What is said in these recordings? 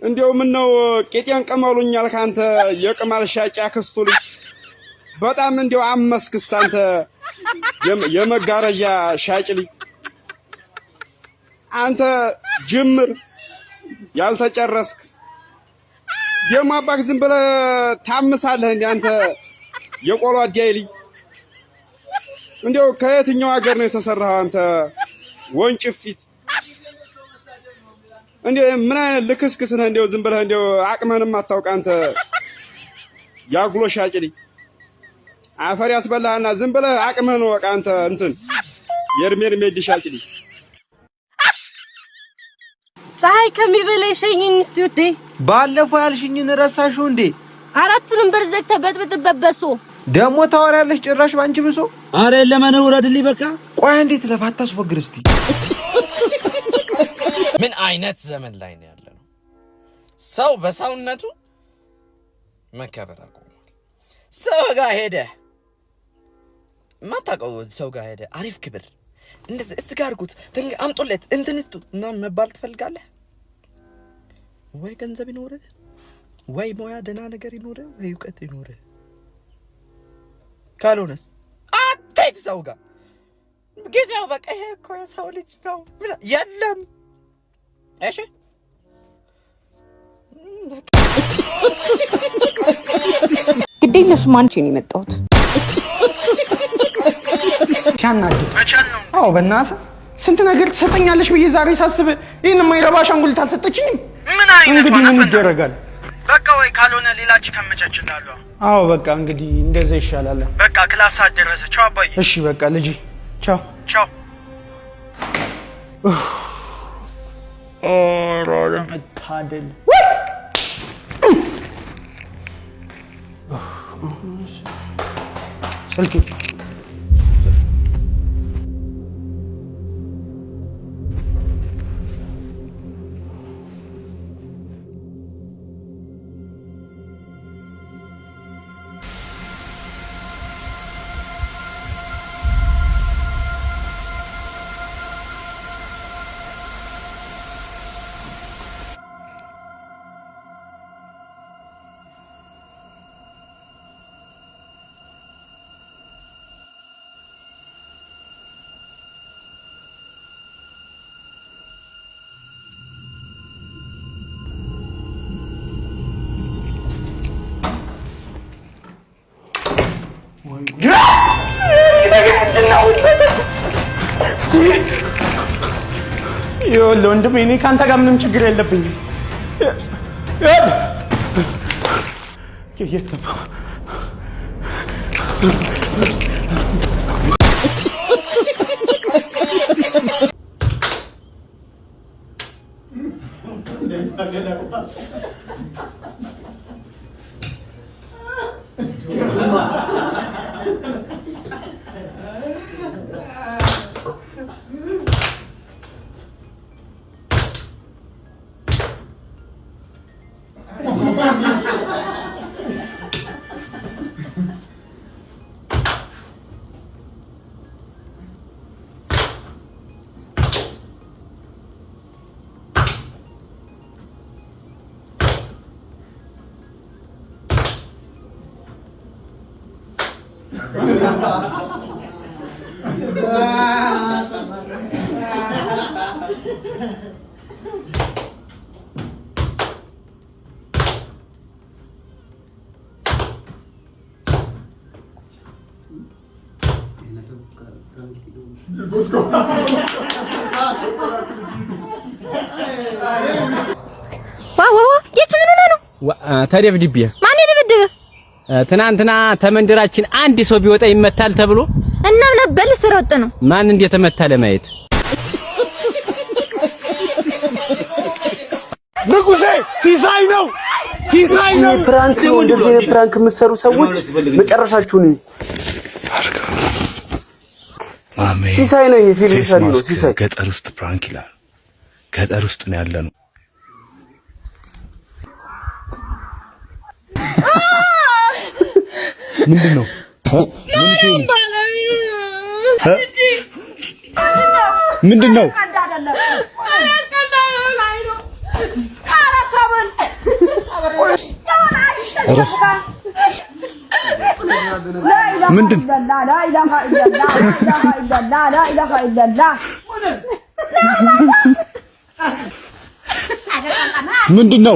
እንዴው ምን ነው ቄጤን ቀመሉኛል ካንተ የቅማል ሻጭ አክስቱ ልጅ በጣም እንዴው አመስክስ አንተ የመጋረጃ ሻጭ ልጅ አንተ ጅምር ያልተጨረስክ የማባክ ዝም ብለህ ታምሳለህ እንዴ አንተ የቆሎ አዲያይ ልጅ እንዴው ከየትኛው ሀገር ነው የተሰራው አንተ ወንጭፊት እንዴ ምን አይነት ልክስክስ ነህ እንዴው ዝም ብለህ እንዴው አቅምህንም አታውቅ አንተ ያጉሎ ሻጭ ልጅ አፈር ያስበላህና ዝም ብለህ አቅምህን ወቅ አንተ እንትን የርሜድ ሻጭ ልጅ ፀሐይ ከሚበላይ ሸኝኝ እስቲ ወዴ ባለፈው ያልሽኝን ረሳሽው እንዴ? አራቱንም በርዘክ ተበጥበጥበበሶ ደሞ ታወራለሽ ጭራሽ ባንቺ ብሶ። አረ ለማን ወራድልኝ በቃ ቆይ እንዴት ለፋታስ ወግር እስቲ ምን አይነት ዘመን ላይ ነው ያለነው? ሰው በሰውነቱ መከበር አቆሟል። ሰው ጋር ሄደ ማታውቀው ሰው ጋር ሄደ አሪፍ ክብር እንደዚህ እስጋርኩት አምጦለት እንትንስቱ እና መባል ትፈልጋለህ ወይ? ገንዘብ ይኖር ወይ ሞያ ደና ነገር ይኖር ወይ እውቀት ይኖር ካልሆነስ አትሄድ ሰው ጋር ጊዜው በቃ ይሄ እኮ የሰው ልጅ ነው የለም። እሺ ግዴለሽ ማንቺ ነው የመጣሁት ቻናጅ አዎ በእናትህ ስንት ነገር ትሰጠኛለሽ ብዬ ዛሬ ሳስብ ይሄን የማይረባ አሻንጉሊት አልሰጠችኝም። ምን አይነት እንግዲህ ምን ይደረጋል? በቃ ወይ ካልሆነ ሌላች ከመቻችላለሁ። አዎ በቃ እንግዲህ እንደዛ ይሻላል። በቃ ክላስ አደረሰ። ቻው አባዬ። እሺ በቃ ልጅ ቻው ቻው። ኦራራ መታደል ስልኬ ይኸውልህ ወንድሜ እኔ ካንተ ጋር ምንም ችግር የለብኝም። የት ነው? ተደብድቤ ማን ይደብድብ? ትናንትና ተመንደራችን አንድ ሰው ቢወጣ ይመታል ተብሎ እና ምን በል ስሮጥ ነው ማን እንደተመታ ለማየት ንጉሴ ሲሳይ ነው ፕራንክ ነው። እንደዚህ ፕራንክ የምትሰሩ ሰዎች መጨረሻችሁን ማሜ ሲሳይ ነው። ይሄ ፊልም ሰሪ ነው። ሲሳይ ገጠር ውስጥ ፕራንክ ይላል። ገጠር ውስጥ ነው ያለነው። ምንድነው? ምንድነው? ምንድን ምንድን ነው?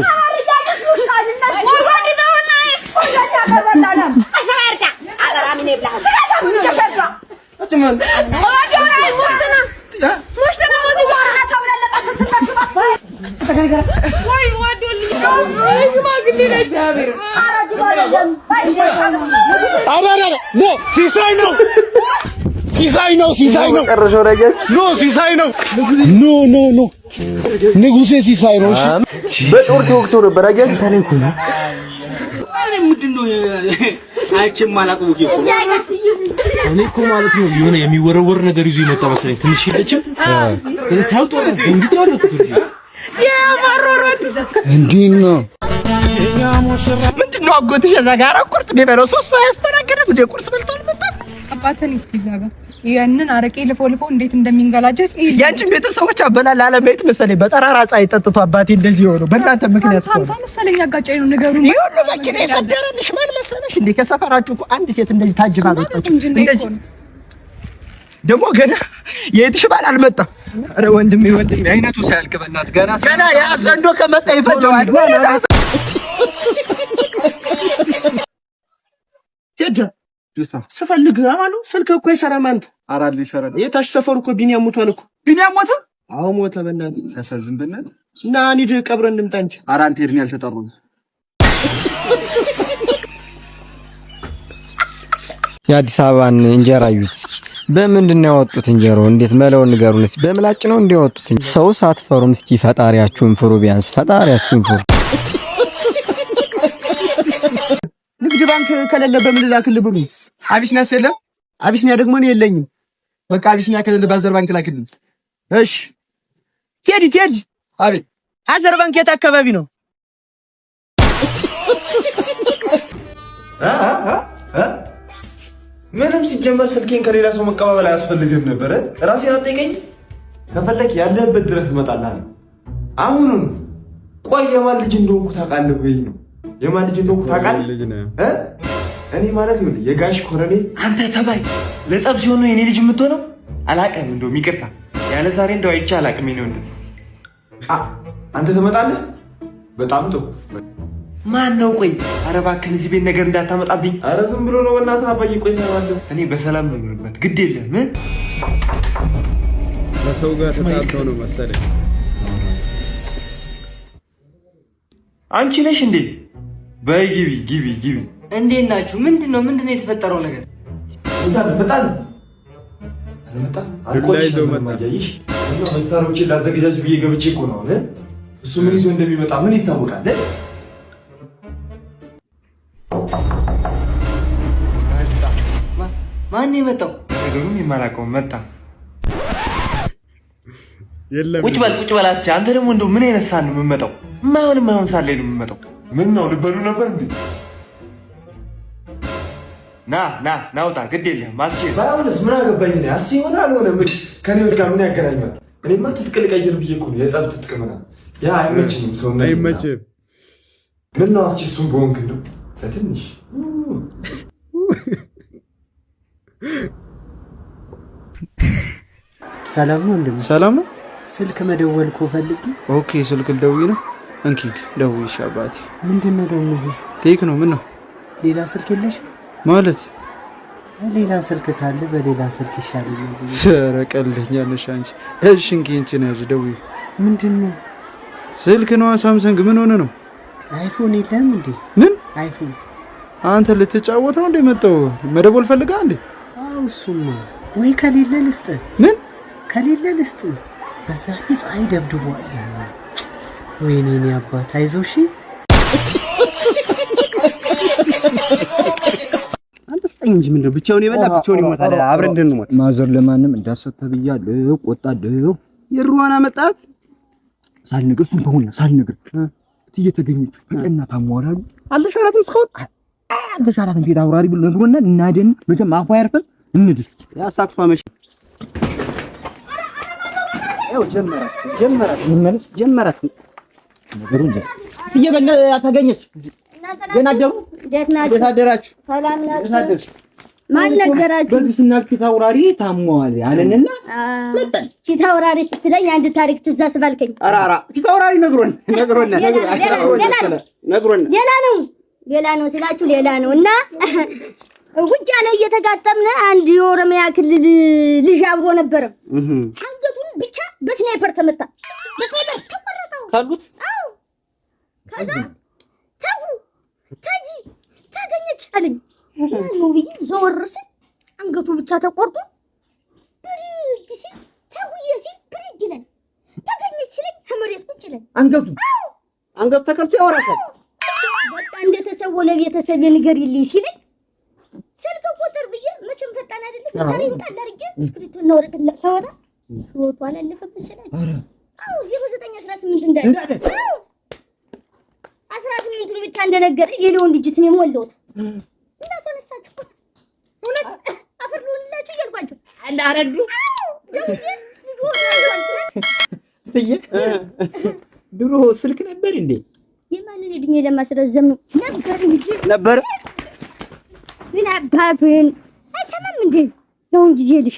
ሲሳይ ነው ንጉሴ ሲሳይ ነው። እሺ በጦር ተወግቶ ነበር። አያችሁ እኔ ምንድነው አይቼም አላውቅም እኔ እኮ ማለት ነው የሆነ የሚወረወር ነገር ይዞ የመጣ መሰለኝ። ትንሽ ሄደችም ሳውጦር እንግዲህ ወረድኩት እንዲህ ነው። ምንድነው አጎትሽ እዛ ጋር ቁርጥ ቢበለው 3 ሰው ያስተናገደም እንደ ቁርስ በልቷል። በጣም አባተን እስቲ ዛጋ ያንን አረቄ ልፎልፎ እንዴት እንደሚንገላጀት ያንቺን ቤተሰቦች አበላል አለበት መሰለኝ። በጠራራ ፀሐይ ጠጥቶ አባቴ እንደዚህ ሆኖ በእናንተ ምክንያት ነው። 50 መሰለኝ አጋጫይ ነው ነገሩ። ይሁን መኪና የሰደረልሽ ማን መሰለሽ እንዴ? ከሰፈራችሁ እኮ አንድ ሴት እንደዚህ ታጅባ መጣች። እንደዚህ ደግሞ ገና የእህትሽ ባል አልመጣም። አረ ወንድሜ አይነቱ ሳያልቅ በእናት ገና ያ ዘንዶ ከመጣ ይፈጀዋል። ሄደ ስፈልግ አማሉ ስልክ እኮ ይሰራል። አንተ አራል ይሰራል። የታች ሰፈሩ እኮ ቢኒያም ሞቷል እኮ። ቢኒያም ሞተ? አዎ ሞተ። በእናት ሳሳዝን በእናት እና እንሂድ ቀብረን እንምጣ እንጂ። ኧረ አንተ ሄድን ያልተጠሩ የአዲስ አበባን እንጀራ እዩት እስኪ። በምንድን ነው ያወጡት እንጀራው? እንዴት መለውን ንገሩን እስኪ። በምላጭ ነው እንዴ ያወጡት? ሰው ሳትፈሩም እስኪ ፈጣሪያችሁን ፍሩ። ቢያንስ ፈጣሪያችሁን ፍሩ። ንግድ ባንክ ከሌለ በምን ላክልህ ብሉኝ። አቢሲኒያ የለም። አቢሲኒያ ደግሞ እኔ የለኝም። በቃ አቢሲኒያ ከሌለ በአዘር ባንክ ላክልኝ። እሺ ቴዲ። አቤት። አዘር ባንክ የት አካባቢ ነው? ምንም ሲጀመር ስልኬን ከሌላ ሰው መቀባበል አያስፈልግም ነበር። ራሴን አጠይቀኝ። ከፈለክ ያለህበት ድረስ እመጣልሃለሁ አሁኑን። ቆይ የማን ልጅ እንደሆንኩ ታውቃለህ ወይ ነው? የማን ልጅ እንደሆንኩ ታውቃለህ? እኔ ማለት ነው የጋሽ ኮረኔ። አንተ ተባይ ለጸብ ሲሆን ነው የኔ ልጅ የምትሆነው? አላውቅም። እንደውም ይቅርታ ያለ ዛሬ እንደው አይቼ አላውቅም። የኔ ወንድም አንተ ትመጣለህ? በጣም ጥሩ። ማን ነው? ቆይ ኧረ እባክህን እዚህ ቤት ነገር እንዳታመጣብኝ። ኧረ ዝም ብሎ ነው በእናትህ አባዬ። ቆይ ተባለ እኔ በሰላም ነው የምንበት። ግድ የለም በሰው ጋር ተጣጣው ነው መሰለኝ። አንቺ ነሽ እንዴ? በይ ግቢ። እንዴት ናችሁ? ምንድነው የተፈጠረው ነገር? በጣም አልቆይም ማያይሽ እና መሳሪያዎችን ላዘጋጃጅ ብዬ ገብቼ እኮ ነው። እሱ ምን ይዞ እንደሚመጣ ምን ይታወቃል? ማን የመጣው? ነገሩን የማላውቀው መጣ። የለም ቁጭ በል አስቻ። አንተ ደግሞ እንደው ምን አይነት ሳል ነው የምመጣው? ማይሆን ሳል ላይ ነው የምመጣው። ምን ነው ልበሉ ነበር እንዴ? ና ውጣ። ግድ የለህም አስቼ። ባይሆንስ ምን አገባኝ ነው? አስቼ ሆነ አልሆነ ምን ከኔ ጋር ምን ያገናኛል? እኔማ ትጥቅ ልቀይር ብዬ እኮ ነው። የጸብ ትጥቅ ምናምን ያ አይመችኝም። ሰው ነው አይመችም። ምን ነው አስቼ እሱን በወንክ ነው ለትንሽ ሰላም ነው እንዴ? ሰላም ነው። ስልክ መደወል እኮ ፈልጌ። ኦኬ ስልክ ልደውይ ነው። እንኪ ደውይሽ አባቴ። ምንድነው ደግሞ? ቴክ ነው። ምን ነው? ሌላ ስልክ የለሽ ማለት? ሌላ ስልክ ካለ በሌላ ስልክ ይሻለኛል። ሰረቀልኛ ነሽ አንቺ። እሺ እንኪ እንቺን ያዝ ደውይ። ምንድነው? ስልክ ነው ሳምሰንግ። ምን ሆነ ነው? አይፎን የለም እንዴ? ምን አይፎን? አንተ ልትጫወት ነው እንዴ መጣው? መደወል ፈልጋ እንዴ? አው እሱማ ወይ ከሌለ ልስጥ። ምን ከሌለ ልስጥ? በዛ ፀሐይ ደብድቧል። ወይኔ እኔ አባት አይዞሽ። አንተ ስጠኝ እንጂ ምንድነው? ብቻውን የበላ ብቻውን ይሞታል። አብረን እንድንሞት። ማዘር ለማንም እንዳሰተ ብያለሁ። ቆጣለሁ። የሩዋና መጣት ሳልነግር እሱን ተሆነ ሳልነግር እየተገኘች በቀና ታሟላሉ። አልተሻላትም እስካሁን አልተሻላትም። ጌታ አውራሪ ብሎ ነግሮና እናደን መቼም አፏ ያርፈን እንድስ ያሳቅፋ መሽ ያው ጀመራት ነገሩን እየበላ ተገኘች። ደህና አደሩ? እንዴት አደራችሁ? ሰላም ናችሁ? ማን ነገራችሁ? በዚህ ስናልፍ ፊት አውራሪ ታሟል አለንና መጣን። ፊት አውራሪ ስትለኝ አንድ ታሪክ ትዝ አስባልከኝ። ኧረ ፊት አውራሪ ነግሮን ሌላ ነው ሲላችሁ ሌላ ነው እና ውጊያ ላይ እየተጋጠምን አንድ የኦሮሚያ ክልል ልጅ አብሮ ነበረ። አንገቱን ብቻ በስናይፐር ተመታ። በስናይፐር ተቆረጠው ካሉት። አዎ ከዛ ታገኘች አለኝ። ነው ብዬ ዘወር ስል አንገቱ ብቻ ተቆርጦ ብሪግ ሲል ታውዬ ሲል ብሪግ ይላል። ታገኘች ሲለኝ ከመሬት ቁጭ ይላል። አንገቱ ተቀልቶ ያወራታል። በቃ እንደተሰወለ ቤተሰብ ንገሪልኝ ሲለኝ ስልክ ቁጥር ብዬ መቼም ፈጣን አይደለም ታሪክ ታላርጀ ስክሪፕት ነው ወረቀት ለሰወታ ወጡ አላለፈበት ሰላም። አዎ 0918 እንዳለ 18 ብቻ እንደነገረ የሌውን ልጅትን የሞላውት እና ተነሳችሁ እውነት አፈር ልሆንላችሁ እያልኳቸው አንድ አረዱ ድሮ ስልክ ነበር እንዴ? የማንን እድሜ ለማስረዘም ነው ነበር ምን አባብን አይሰማም እንዴ? ነው ጊዜ ልጅ